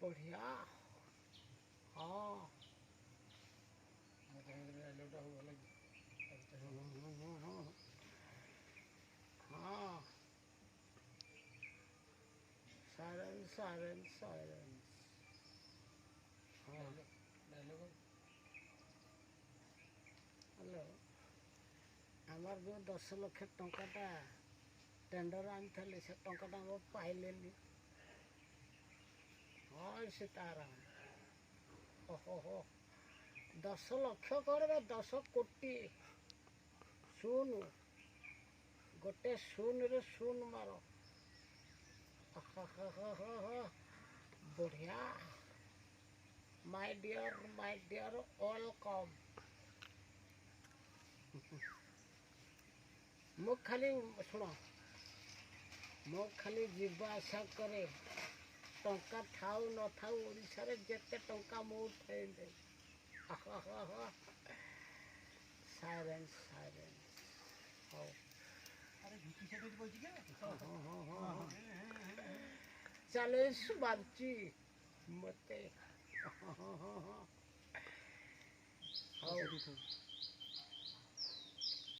बढ़िया हाँ हाँ साइलेंस साइलेंस साइलेंस हाँ हेलो आमर जो 10 लाख टंकाटा टेंडर आनी से टंकाटा पाइले हाँ सीताराम ओहो 10 लाख कौन 10 कोटी शून गोटे शून रे शून मार बढ़िया माय डियर वेलकम मु खाली शुण मु खाली जीवा आशा करे टंका थाऊ न थाऊ ओडिशा रे जेते टंका मु उठेले साइलेंस साइलेंस हो अरे भीती से कुछ बोलती क्या चले सुबाची मते हाँ